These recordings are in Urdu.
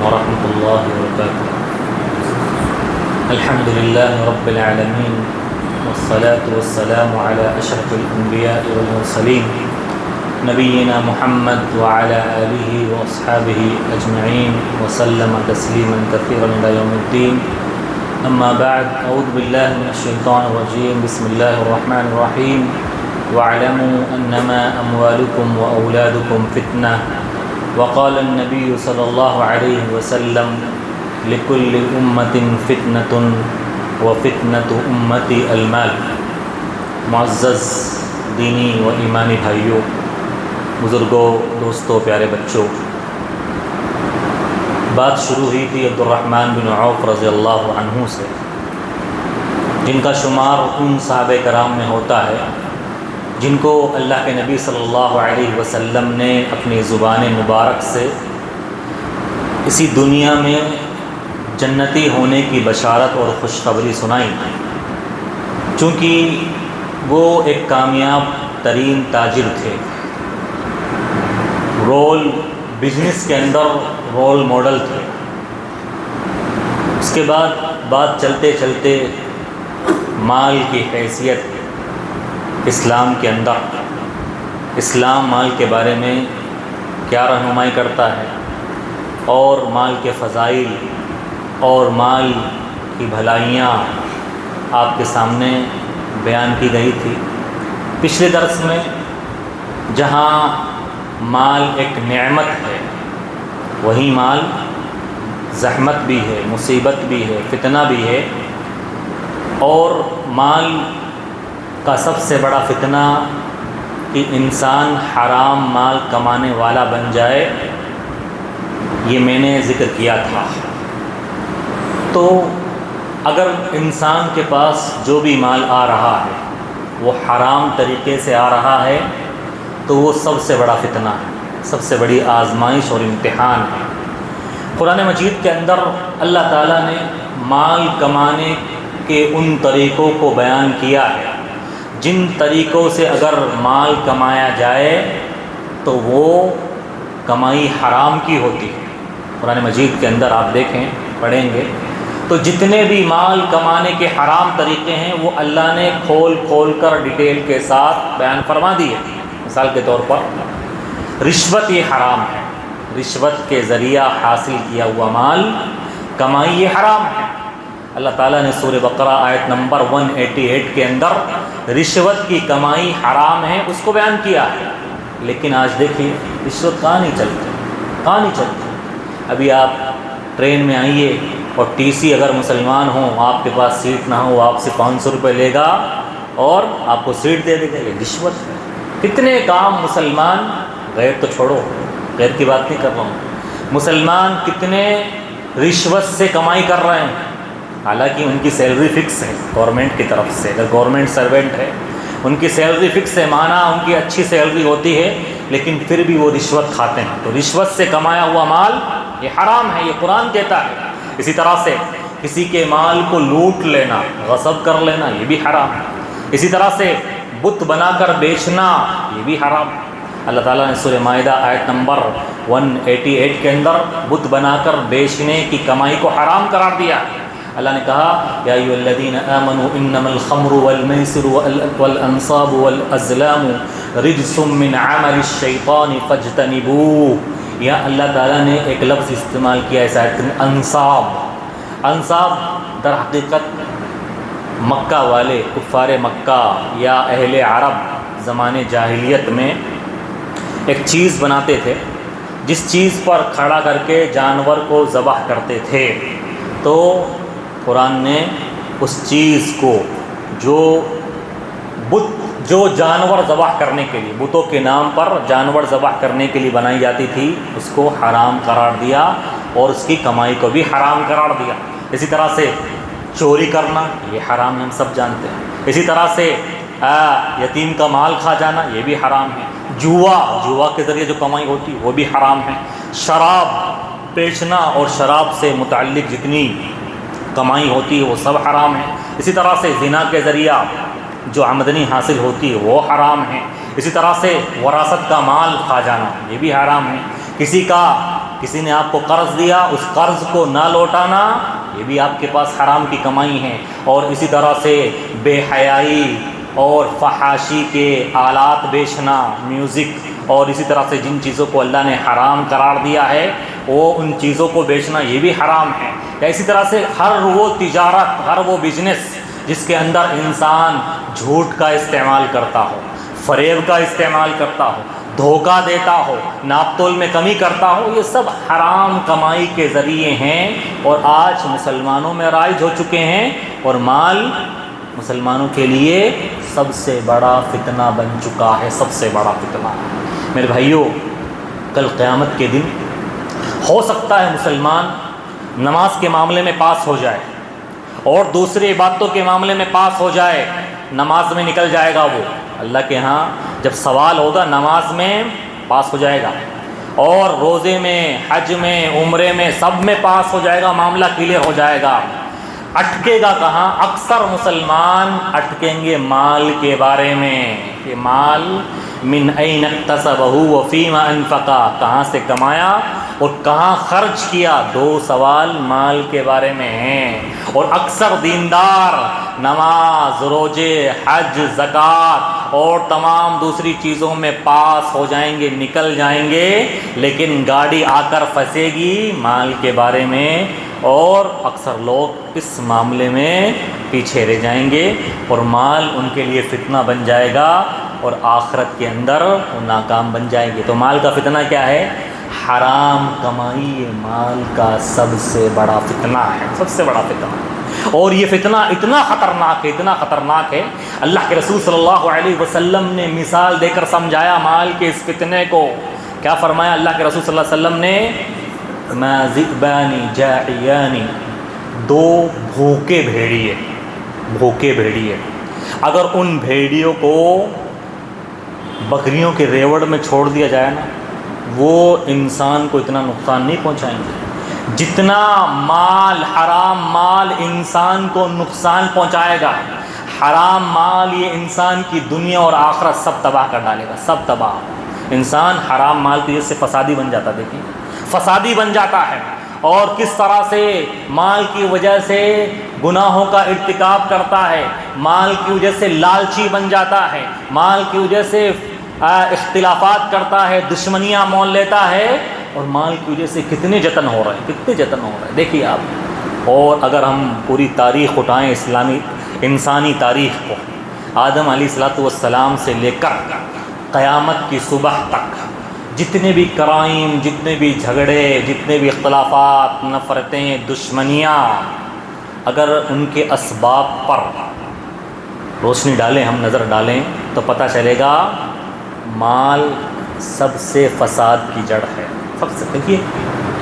ورحمۃ اللہ وبرکاتہ۔ الحمد للہ رب العالمین والصلاة والسلام علی اشرف الانبیاء والمرسلین نبینا محمد وعلی آلہ واصحابہ اجمعین وسلم تسلیما کثیرا الی یوم الدین، اما بعد، اعوذ باللہ من الشیطان الرجیم، بسم اللہ الرحمن الرحیم۔ وَاعْلَمُوا أَنَّمَا أَمْوَالُكُمْ وَأَوْلَادُكُمْ فِتْنَةٌ وقال النبی صلی اللہ علیہ وسلم لِكُلِّ أُمَّةٍ فِتْنَةٌ وَفِتْنَةُ أُمَّتِي المال۔ معزز دینی و ایمانی بھائیوں، بزرگوں، دوستوں، پیارے بچوں، بات شروع ہوئی تھی عبد الرحمن بن عوف رضی اللہ عنہ سے، جن کا شمار ان صحابہ کرام میں ہوتا ہے جن کو اللہ کے نبی صلی اللہ علیہ وسلم نے اپنی زبان مبارک سے اسی دنیا میں جنتی ہونے کی بشارت اور خوشخبری سنائی، چونکہ وہ ایک کامیاب ترین تاجر تھے، بزنس کے اندر رول ماڈل تھے۔ اس کے بعد بات چلتے چلتے مال کی حیثیت اسلام کے اندر، اسلام مال کے بارے میں کیا رہنمائی کرتا ہے، اور مال کے فضائل اور مال کی بھلائیاں آپ کے سامنے بیان کی گئی تھی۔ پچھلے درس میں جہاں مال ایک نعمت ہے، وہی مال زحمت بھی ہے، مصیبت بھی ہے، فتنہ بھی ہے، اور مال کا سب سے بڑا فتنہ کہ انسان حرام مال کمانے والا بن جائے، یہ میں نے ذکر کیا تھا۔ تو اگر انسان کے پاس جو بھی مال آ رہا ہے وہ حرام طریقے سے آ رہا ہے تو وہ سب سے بڑا فتنہ ہے، سب سے بڑی آزمائش اور امتحان ہے۔ قرآن مجید کے اندر اللہ تعالیٰ نے مال کمانے کے ان طریقوں کو بیان کیا ہے جن طریقوں سے اگر مال کمایا جائے تو وہ کمائی حرام کی ہوتی ہے۔ قرآن مجید کے اندر آپ دیکھیں، پڑھیں گے تو جتنے بھی مال کمانے کے حرام طریقے ہیں وہ اللہ نے کھول کھول کر ڈیٹیل کے ساتھ بیان فرما دی ہے۔ مثال کے طور پر رشوت یہ حرام ہے، رشوت کے ذریعہ حاصل کیا ہوا مال کمائی یہ حرام ہے۔ اللہ تعالیٰ نے سورہ بقرہ آیت نمبر 188 کے اندر رشوت کی کمائی حرام ہے اس کو بیان کیا ہے، لیکن آج دیکھیے رشوت کہاں نہیں چلتی۔ ابھی آپ ٹرین میں آئیے اور ٹی سی اگر مسلمان ہوں، آپ کے پاس سیٹ نہ ہو، آپ سے 500 روپے لے گا اور آپ کو سیٹ دے دے گا، یہ رشوت ہے۔ کتنے کام مسلمان، غیر تو چھوڑو، غیر کی بات نہیں کر رہا ہوں، مسلمان کتنے رشوت سے کمائی کر رہے ہیں، حالانکہ ان کی سیلری فکس ہے گورنمنٹ کی طرف سے، اگر گورنمنٹ سرونٹ ہے ان کی سیلری فکس ہے، مانا ان کی اچھی سیلری ہوتی ہے، لیکن پھر بھی وہ رشوت کھاتے ہیں۔ تو رشوت سے کمایا ہوا مال یہ حرام ہے، یہ قرآن کہتا ہے۔ اسی طرح سے کسی کے مال کو لوٹ لینا، غصب کر لینا، یہ بھی حرام ہے۔ اسی طرح سے بت بنا کر بیچنا، یہ بھی حرام ہے۔ اللہ تعالیٰ نے سورہ مائدہ آیت نمبر 188 کے اندر بت بنا کر بیچنے کی کمائی کو حرام قرار دیا۔ اللہ نے کہا یا ایھا الذین آمنوا انما الخمر والمیسر والانصاب والازلام رجس من عمل الشیطان فاجتنبوہ۔ یا اللہ تعالیٰ نے ایک لفظ استعمال کیا ہے آیت میں، انصاب۔ انصاب در حقیقت مکہ والے، کفار مکہ یا اہل عرب زمانے جاہلیت میں ایک چیز بناتے تھے جس چیز پر کھڑا کر کے جانور کو ذبح کرتے تھے۔ تو قرآن نے اس چیز کو جو جانور ذبح کرنے کے لیے، بتوں کے نام پر جانور ذبح کرنے کے لیے بنائی جاتی تھی، اس کو حرام قرار دیا اور اس کی کمائی کو بھی حرام قرار دیا۔ اسی طرح سے چوری کرنا یہ حرام ہے، ہم سب جانتے ہیں۔ اسی طرح سے یتیم کا مال کھا جانا یہ بھی حرام ہے۔ جوا کے ذریعے جو کمائی ہوتی وہ بھی حرام ہے۔ شراب بیچنا اور شراب سے متعلق جتنی کمائی ہوتی ہے وہ سب حرام ہے۔ اسی طرح سے زنا کے ذریعہ جو آمدنی حاصل ہوتی ہے وہ حرام ہے۔ اسی طرح سے وراثت کا مال کھا جانا یہ بھی حرام ہے۔ کسی کا کسی نے آپ کو قرض دیا، اس قرض کو نہ لوٹانا، یہ بھی آپ کے پاس حرام کی کمائی ہے۔ اور اسی طرح سے بے حیائی اور فحاشی کے آلات بیچنا، میوزک، اور اسی طرح سے جن چیزوں کو اللہ نے حرام قرار دیا ہے وہ ان چیزوں کو بیچنا یہ بھی حرام ہے۔ یا اسی طرح سے ہر وہ تجارت، ہر وہ بزنس جس کے اندر انسان جھوٹ کا استعمال کرتا ہو، فریب کا استعمال کرتا ہو، دھوکہ دیتا ہو، ناپ تول میں کمی کرتا ہو، یہ سب حرام کمائی کے ذریعے ہیں اور آج مسلمانوں میں رائج ہو چکے ہیں، اور مال مسلمانوں کے لیے سب سے بڑا فتنہ بن چکا ہے، سب سے بڑا فتنہ۔ میرے بھائیوں، کل قیامت کے دن ہو سکتا ہے مسلمان نماز کے معاملے میں پاس ہو جائے اور دوسری عبادتوں کے معاملے میں پاس ہو جائے، نماز میں نکل جائے گا، وہ اللہ کے ہاں جب سوال ہوگا نماز میں پاس ہو جائے گا، اور روزے میں، حج میں، عمرے میں، سب میں پاس ہو جائے گا، معاملہ کلیئر ہو جائے گا۔ اٹکے گا کہاں؟ اکثر مسلمان اٹکیں گے مال کے بارے میں کہ مال من این اکتسبہ وفیما انفقا، کہاں سے کمایا اور کہاں خرچ کیا، دو سوال مال کے بارے میں ہیں۔ اور اکثر دیندار نماز، روزے، حج، زکوٰۃ اور تمام دوسری چیزوں میں پاس ہو جائیں گے، نکل جائیں گے، لیکن گاڑی آ کر پھنسے گی مال کے بارے میں، اور اکثر لوگ اس معاملے میں پیچھے رہ جائیں گے اور مال ان کے لیے فتنہ بن جائے گا اور آخرت کے اندر وہ ناکام بن جائیں گے۔ تو مال کا فتنہ کیا ہے؟ حرام کمائی یہ مال کا سب سے بڑا فتنہ ہے، سب سے بڑا فتنہ ہے۔ اور یہ فتنہ اتنا خطرناک ہے، اتنا خطرناک ہے، اللہ کے رسول صلی اللہ علیہ وسلم نے مثال دے کر سمجھایا مال کے اس فتنے کو۔ کیا فرمایا اللہ کے رسول صلی اللہ علیہ وسلم نے؟ ما ذئبان جائعان، دو بھوکے بھیڑیے، بھوکے بھیڑیے، اگر ان بھیڑیوں کو بکریوں کے ریوڑ میں چھوڑ دیا جائے نا، وہ انسان کو اتنا نقصان نہیں پہنچائیں گے جتنا مال، حرام مال انسان کو نقصان پہنچائے گا۔ حرام مال یہ انسان کی دنیا اور آخرت سب تباہ کر ڈالے گا، سب تباہ۔ انسان حرام مال کی وجہ سے فسادی بن جاتا، دیکھیے فسادی بن جاتا ہے، اور کس طرح سے مال کی وجہ سے گناہوں کا ارتکاب کرتا ہے، مال کی وجہ سے لالچی بن جاتا ہے، مال کی وجہ سے اختلافات کرتا ہے، دشمنیاں مول لیتا ہے، اور مال کی وجہ سے کتنے جتن ہو رہے ہیں، کتنے جتن ہو رہے ہیں، دیکھیے آپ۔ اور اگر ہم پوری تاریخ اٹھائیں، اسلامی انسانی تاریخ کو، آدم علیہ السلام سے لے کر قیامت کی صبح تک جتنے بھی کرائم، جتنے بھی جھگڑے، جتنے بھی اختلافات، نفرتیں، دشمنیاں، اگر ان کے اسباب پر روشنی ڈالیں، ہم نظر ڈالیں، تو پتہ چلے گا مال سب سے فساد کی جڑ ہے، سب سے۔ دیکھیے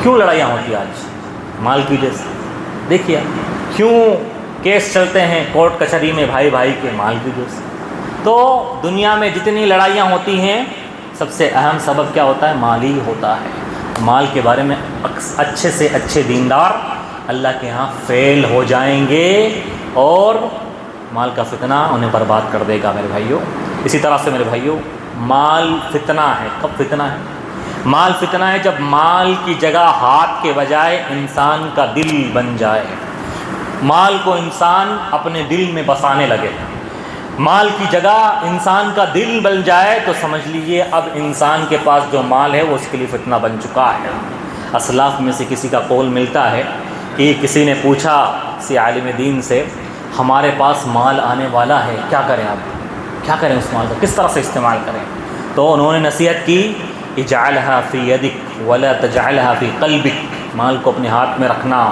کیوں لڑائیاں ہوتی ہیں آج مال کی وجہ سے، دیکھیے کیوں کیس چلتے ہیں کورٹ کچہری میں بھائی بھائی کے، مال کی وجہ سے۔ تو دنیا میں جتنی لڑائیاں ہوتی ہیں سب سے اہم سبب کیا ہوتا ہے؟ مال ہی ہوتا ہے۔ مال کے بارے میں اچھے سے اچھے دیندار اللہ کے ہاں فیل ہو جائیں گے اور مال کا فتنہ انہیں برباد کر دے گا میرے بھائیوں۔ اسی طرح سے میرے بھائیوں، مال فتنہ ہے، کب فتنہ ہے؟ مال فتنہ ہے جب مال کی جگہ ہاتھ کے بجائے انسان کا دل بن جائے، مال کو انسان اپنے دل میں بسانے لگے، مال کی جگہ انسان کا دل بن جائے، تو سمجھ لیجئے اب انسان کے پاس جو مال ہے وہ اس کے لیے فتنہ بن چکا ہے۔ اسلاف میں سے کسی کا قول ملتا ہے کہ کسی نے پوچھا کسی عالم دین سے، ہمارے پاس مال آنے والا ہے، کیا کریں اب، کیا کریں اس مال کا، کس طرح سے استعمال کریں؟ تو انہوں نے نصیحت کی، اجعلها فی یدک ولا تجعلها فی قلبک، مال کو اپنے ہاتھ میں رکھنا،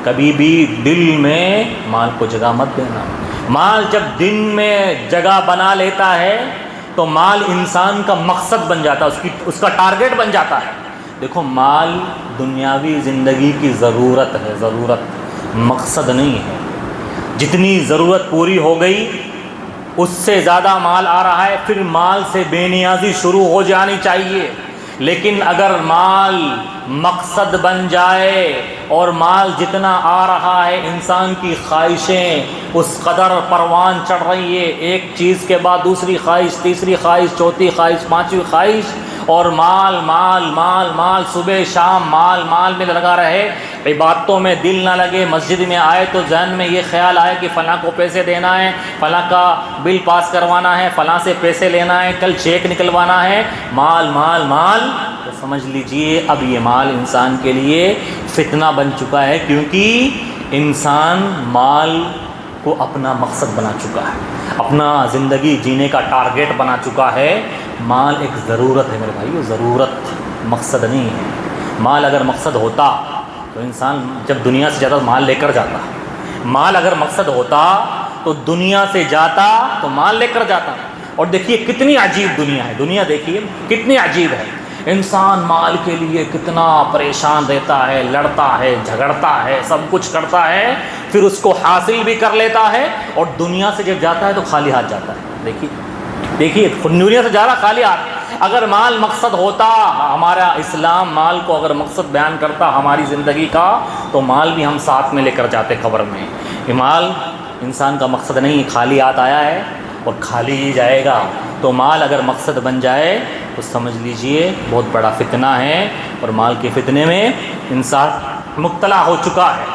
کبھی بھی دل میں مال کو جگہ مت دینا۔ مال جب دل میں جگہ بنا لیتا ہے تو مال انسان کا مقصد بن جاتا ہے، اس کا ٹارگٹ بن جاتا ہے۔ دیکھو مال دنیاوی زندگی کی ضرورت ہے، ضرورت، مقصد نہیں ہے۔ جتنی ضرورت پوری ہو گئی اس سے زیادہ مال آ رہا ہے، پھر مال سے بے نیازی شروع ہو جانی چاہیے۔ لیکن اگر مال مقصد بن جائے اور مال جتنا آ رہا ہے انسان کی خواہشیں اس قدر پروان چڑھ رہی ہے، ایک چیز کے بعد دوسری خواہش، تیسری خواہش، چوتھی خواہش، پانچویں خواہش، اور مال مال مال مال، صبح شام مال مال میں لگا رہے، عبادتوں میں دل نہ لگے، مسجد میں آئے تو ذہن میں یہ خیال آئے کہ فلاں کو پیسے دینا ہے، فلاں کا بل پاس کروانا ہے، فلاں سے پیسے لینا ہے، کل چیک نکلوانا ہے، مال مال مال، تو سمجھ لیجئے اب یہ مال انسان کے لیے فتنہ بن چکا ہے، کیونکہ انسان مال کو اپنا مقصد بنا چکا ہے، اپنا زندگی جینے کا ٹارگیٹ بنا چکا ہے۔ مال ایک ضرورت ہے میرے بھائیو، ضرورت، مقصد نہیں ہے۔ مال اگر مقصد ہوتا تو انسان جب دنیا سے زیادہ مال لے کر جاتا، مال اگر مقصد ہوتا تو دنیا سے جاتا تو مال لے کر جاتا۔ اور دیکھیے کتنی عجیب دنیا ہے، دنیا دیکھیے کتنی عجیب ہے، انسان مال کے لیے کتنا پریشان رہتا ہے، لڑتا ہے، جھگڑتا ہے، سب کچھ کرتا ہے، پھر اس کو حاصل بھی کر لیتا ہے، اور دنیا سے جب جاتا ہے تو خالی ہاتھ جاتا ہے۔ دیکھیے دنیا سے جا رہا خالی ہاتھ۔ اگر مال مقصد ہوتا، ہمارا اسلام مال کو اگر مقصد بیان کرتا ہماری زندگی کا، تو مال بھی ہم ساتھ میں لے کر جاتے قبر میں۔ یہ مال انسان کا مقصد نہیں، خالی ہاتھ آیا ہے اور خالی ہی جائے گا۔ تو مال اگر مقصد بن جائے تو سمجھ لیجئے بہت بڑا فتنہ ہے، اور مال کے فتنے میں انسان مبتلا ہو چکا ہے۔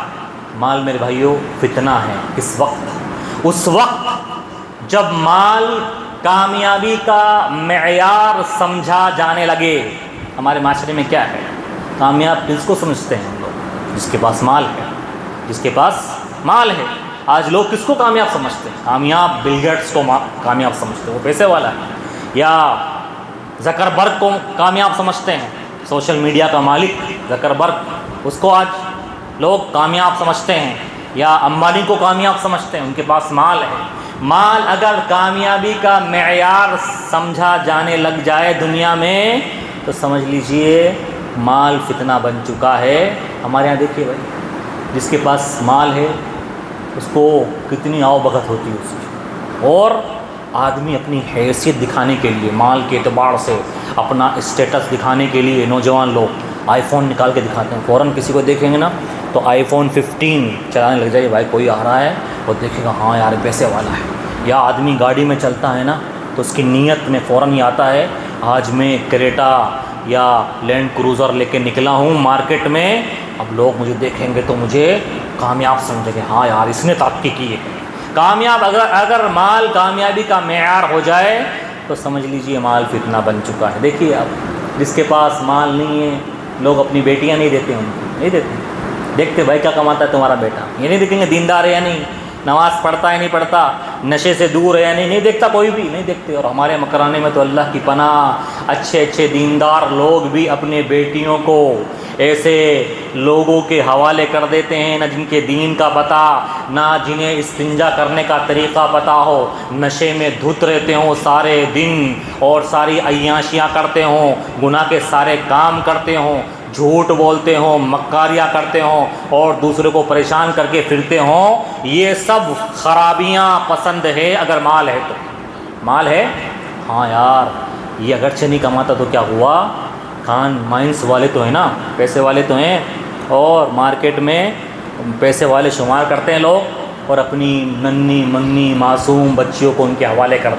مال میرے بھائیوں فتنہ ہے کس وقت؟ اس وقت جب مال کامیابی کا معیار سمجھا جانے لگے۔ ہمارے معاشرے میں کیا ہے؟ کامیاب کس کو سمجھتے ہیں ہم لوگ؟ جس کے پاس مال ہے، جس کے پاس مال ہے۔ آج لوگ کس کو کامیاب سمجھتے ہیں؟ کامیاب بل گیٹس کو کامیاب سمجھتے ہیں، وہ پیسے والا ہے، یا زکربرگ کو کامیاب سمجھتے ہیں، سوشل میڈیا کا مالک زکربرگ، اس کو آج لوگ کامیاب سمجھتے ہیں، یا امبانی کو کامیاب سمجھتے ہیں، ان کے پاس مال ہے۔ مال اگر کامیابی کا معیار سمجھا جانے لگ جائے دنیا میں تو سمجھ لیجئے مال فتنہ بن چکا ہے۔ ہمارے یہاں دیکھیے بھائی، جس کے پاس مال ہے اس کو کتنی آؤ بھگت ہوتی ہے اس کی، اور آدمی اپنی حیثیت دکھانے کے لیے، مال کے اعتبار سے اپنا اسٹیٹس دکھانے کے لیے، نوجوان لوگ آئی فون نکال کے دکھاتے ہیں۔ فوراً کسی کو دیکھیں گے نا تو آئی فون 15 چلانے لگ جائے، بھائی کوئی آ رہا ہے وہ دیکھے گا ہاں یار پیسے والا ہے۔ یا آدمی گاڑی میں چلتا ہے نا تو اس کی نیت میں فوراً یہ آتا ہے آج میں کریٹا یا لینڈ کروزر لے کے نکلا ہوں مارکیٹ میں، اب لوگ مجھے دیکھیں گے تو مجھے کامیاب سمجھیں گے، ہاں یار اس نے ترقی کی ہے۔ کامیاب اگر مال کامیابی کا معیار ہو جائے تو سمجھ لیجئے مال فتنہ بن چکا ہے۔ دیکھیے اب جس کے پاس مال نہیں ہے، لوگ اپنی بیٹیاں نہیں دیتے، ان کو نہیں دیتے، دیکھتے بھائی کیا کماتا ہے تمہارا بیٹا، یہ نہیں دیکھیں گے دیندار ہے یا نہیں، نماز پڑھتا ہے نہیں پڑھتا، نشے سے دور ہے یا نہیں دیکھتا، کوئی بھی نہیں دیکھتے۔ اور ہمارے مکرانے میں تو اللہ کی پناہ، اچھے اچھے دیندار لوگ بھی اپنے بیٹیوں کو ایسے لوگوں کے حوالے کر دیتے ہیں نہ جن کے دین کا پتہ، نہ جنہیں استنجا کرنے کا طریقہ پتہ ہو، نشے میں دھت رہتے ہوں سارے دن، اور ساری عیاشیاں کرتے ہوں، گناہ کے سارے کام کرتے ہوں، جھوٹ بولتے ہوں، مکاریاں کرتے ہوں، اور دوسرے کو پریشان کر کے پھرتے ہوں۔ یہ سب خرابیاں پسند ہے اگر مال ہے تو۔ مال ہے، ہاں یار یہ اگرچہ نہیں کماتا تو کیا ہوا، کان مائنس والے تو ہیں نا، پیسے والے تو ہیں، اور مارکیٹ میں پیسے والے شمار کرتے ہیں لوگ، اور اپنی ننھی منی معصوم بچیوں کو ان کے حوالے کر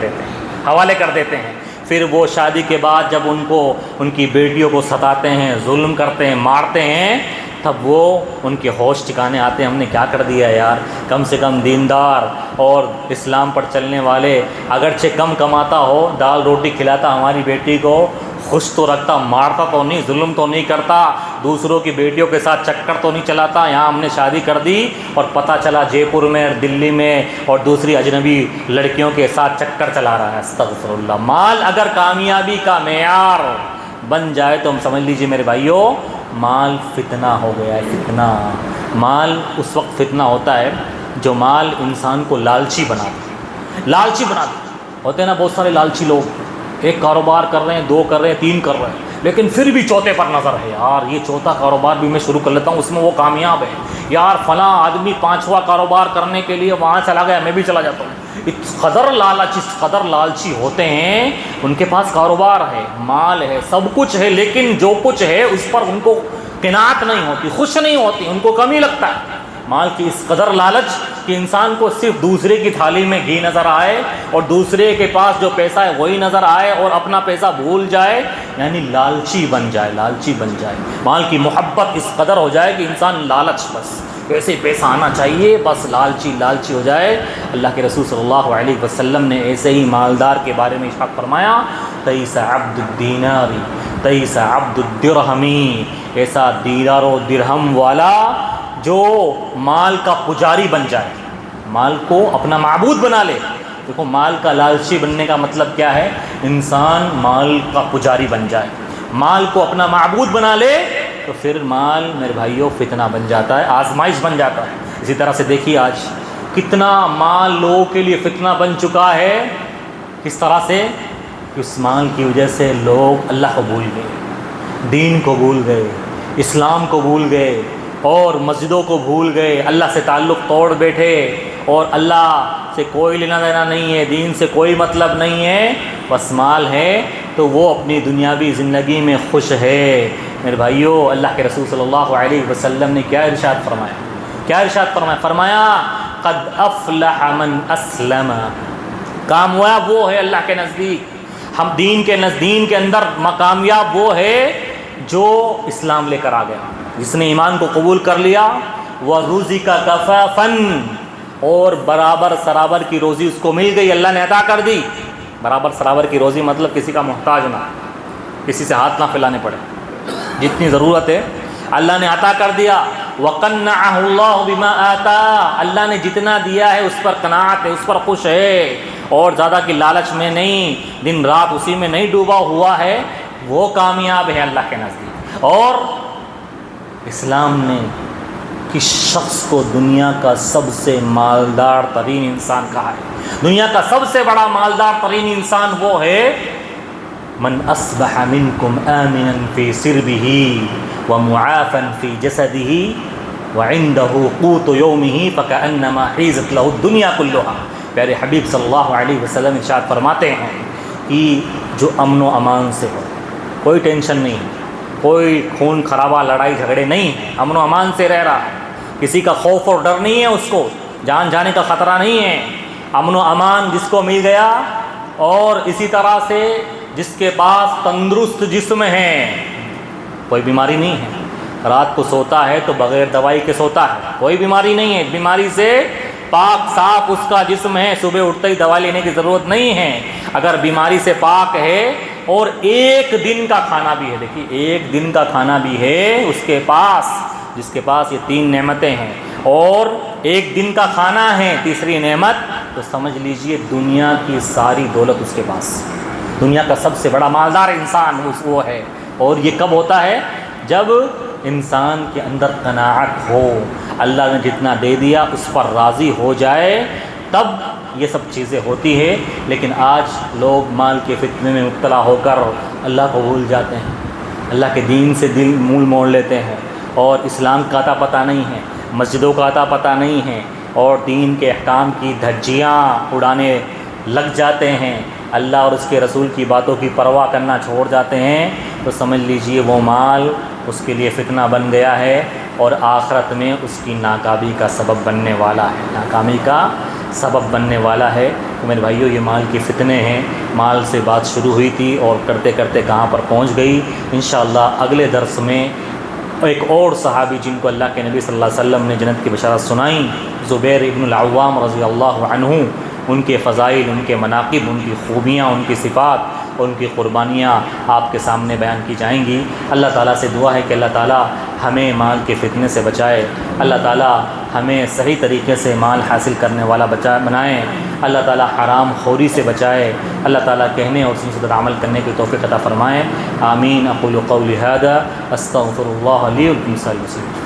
دیتے ہیں۔ پھر وہ شادی کے بعد جب ان کی بیٹیوں کو ستاتے ہیں، ظلم کرتے ہیں، مارتے ہیں، تب وہ ان کے ہوش ٹھکانے آتے ہیں، ہم نے کیا کر دیا یار۔ کم سے کم دیندار اور اسلام پر چلنے والے، اگرچہ کم کماتا ہو، دال روٹی کھلاتا ہماری بیٹی کو، خوش تو رکھتا، مارتا تو نہیں، ظلم تو نہیں کرتا، دوسروں کی بیٹیوں کے ساتھ چکر تو نہیں چلاتا۔ یہاں ہم نے شادی کر دی اور پتہ چلا جے پور میں، دلی میں، اور دوسری اجنبی لڑکیوں کے ساتھ چکر چلا رہا ہے۔ استغفر اللہ۔ مال اگر کامیابی کا معیار بن جائے تو ہم سمجھ لیجئے میرے بھائیوں مال فتنہ ہو گیا ہے، فتنہ۔ مال اس وقت فتنہ ہوتا ہے جو مال انسان کو لالچی بنا دے، لالچی بنا دے۔ ہوتے ہیں نا بہت سارے لالچی لوگ، ایک کاروبار کر رہے ہیں، 2 کر رہے ہیں، 3 کر رہے ہیں، لیکن پھر بھی چوتھے پر نظر ہے، یار یہ چوتھا کاروبار بھی میں شروع کر لیتا ہوں، اس میں وہ کامیاب ہے، یار فلاں آدمی 5واں کاروبار کرنے کے لیے وہاں چلا گیا، میں بھی چلا جاتا ہوں۔ اس قدر لالچی ہوتے ہیں، ان کے پاس کاروبار ہے، مال ہے، سب کچھ ہے، لیکن جو کچھ ہے اس پر ان کو قناعت نہیں ہوتی، خوش نہیں ہوتی، ان کو کمی لگتا ہے، مال کی اس قدر لالچ کہ انسان کو صرف دوسرے کی تھالی میں گھی نظر آئے اور دوسرے کے پاس جو پیسہ ہے وہی نظر آئے اور اپنا پیسہ بھول جائے، یعنی لالچی بن جائے، لالچی بن جائے، مال کی محبت اس قدر ہو جائے کہ انسان لالچ، بس کیسے پیسہ آنا چاہیے، بس لالچی ہو جائے۔ اللہ کے رسول صلی اللہ علیہ وسلم نے ایسے ہی مالدار کے بارے میں ارشاد فرمایا، تئس عبد الدینار تئس عبد الدرہمی، ایسا دینار و درہم والا جو مال کا پجاری بن جائے، مال کو اپنا معبود بنا لے۔ دیکھو مال کا لالچی بننے کا مطلب کیا ہے، انسان مال کا پجاری بن جائے، مال کو اپنا معبود بنا لے، تو پھر مال میرے بھائیوں فتنہ بن جاتا ہے، آزمائش بن جاتا ہے۔ اسی طرح سے دیکھیے آج کتنا مال لوگوں کے لیے فتنہ بن چکا ہے، کس طرح سے، اس مال کی وجہ سے لوگ اللہ کو بھول گئے، دین کو بھول گئے، اسلام کو بھول گئے اور مسجدوں کو بھول گئے، اللہ سے تعلق توڑ بیٹھے اور اللہ سے کوئی لینا دینا نہیں ہے، دین سے کوئی مطلب نہیں ہے، بس مال ہے تو وہ اپنی دنیاوی زندگی میں خوش ہے۔ میرے بھائیوں، اللہ کے رسول صلی اللہ علیہ وسلم نے کیا ارشاد فرمایا، فرمایا قد افلح من اسلم، کامیاب وہ ہے اللہ کے نزدیک، ہم دین کے اندر کامیاب وہ ہے جو اسلام لے کر آ گیا، جس نے ایمان کو قبول کر لیا، وَرُزِقَ كَفَافًا، اور برابر سرابر کی روزی اس کو مل گئی، اللہ نے عطا کر دی۔ برابر سرابر کی روزی مطلب کسی کا محتاج نہ، کسی سے ہاتھ نہ پھیلانے پڑے، جتنی ضرورت ہے اللہ نے عطا کر دیا۔ وَقَنَّعَهُ اللَّهُ بِمَا آتَاهُ، اللہ نے جتنا دیا ہے اس پر قناعت ہے، اس پر خوش ہے، اور زیادہ کی لالچ میں نہیں، دن رات اسی میں نہیں ڈوبا ہوا ہے، وہ کامیاب ہے اللہ کے نزدیک۔ اور اسلام نے کس شخص کو دنیا کا سب سے مالدار ترین انسان کہا ہے؟ دنیا کا سب سے بڑا مالدار ترین انسان وہ ہے من اصبح منکم آمنا فی سربہ ومعافا فی جسدہ وعنده قوت یومہ فکأنما حیزت لہ الدنیا کلہا۔ پیارے حبیب صلی اللہ علیہ وسلم ارشاد فرماتے ہیں کہ جو امن و امان سے ہو، کوئی ٹینشن نہیں، کوئی خون خرابہ لڑائی جھگڑے نہیں ہے، امن و امان سے رہ رہا ہے، کسی کا خوف اور ڈر نہیں ہے، اس کو جان جانے کا خطرہ نہیں ہے، امن و امان جس کو مل گیا، اور اسی طرح سے جس کے پاس تندرست جسم ہے، کوئی بیماری نہیں ہے، رات کو سوتا ہے تو بغیر دوائی کے سوتا ہے، کوئی بیماری نہیں ہے، بیماری سے پاک صاف اس کا جسم ہے، صبح اٹھتے ہی دوا لینے کی ضرورت نہیں ہے۔ اگر بیماری سے پاک ہے اور ایک دن کا کھانا بھی ہے، دیکھیے ایک دن کا کھانا بھی ہے اس کے پاس، جس کے پاس یہ تین نعمتیں ہیں، اور ایک دن کا کھانا ہے تیسری نعمت، تو سمجھ لیجئے دنیا کی ساری دولت اس کے پاس، دنیا کا سب سے بڑا مالدار انسان وہ ہے۔ اور یہ کب ہوتا ہے؟ جب انسان کے اندر قناعت ہو، اللہ نے جتنا دے دیا اس پر راضی ہو جائے، تب یہ سب چیزیں ہوتی ہے۔ لیکن آج لوگ مال کے فتنے میں مبتلا ہو کر اللہ کو بھول جاتے ہیں، اللہ کے دین سے دل منہ موڑ لیتے ہیں، اور اسلام کا اتا پتہ نہیں ہے، مسجدوں کا اتا پتہ نہیں ہے، اور دین کے احکام کی دھجیاں اڑانے لگ جاتے ہیں، اللہ اور اس کے رسول کی باتوں کی پرواہ کرنا چھوڑ جاتے ہیں، تو سمجھ لیجئے وہ مال اس کے لیے فتنہ بن گیا ہے، اور آخرت میں اس کی ناکامی کا سبب بننے والا ہے، ناکامی کا سبب بننے والا ہے۔ تو میرے بھائیوں، یہ مال کے فتنے ہیں، مال سے بات شروع ہوئی تھی اور کرتے کرتے کہاں پر پہنچ گئی۔ انشاءاللہ اگلے درس میں ایک اور صحابی جن کو اللہ کے نبی صلی اللہ علیہ وسلم نے جنت کی بشارت سنائیں، زبیر ابن العوام رضی اللہ عنہ، ان کے فضائل، ان کے مناقب، ان کی خوبیاں، ان کی صفات اور ان کی قربانیاں آپ کے سامنے بیان کی جائیں گی۔ اللہ تعالیٰ سے دعا ہے کہ اللہ تعالیٰ ہمیں مال کے فتنے سے بچائے، اللہ تعالیٰ ہمیں صحیح طریقے سے مال حاصل کرنے والا بنائیں، اللہ تعالیٰ حرام خوری سے بچائے، اللہ تعالیٰ کہنے اور سنت پر عمل کرنے کی توفیق عطا فرمائیں۔ آمین۔ اقول قولی ھذا استغفر اللہ لی ولکم سائر المسلمین۔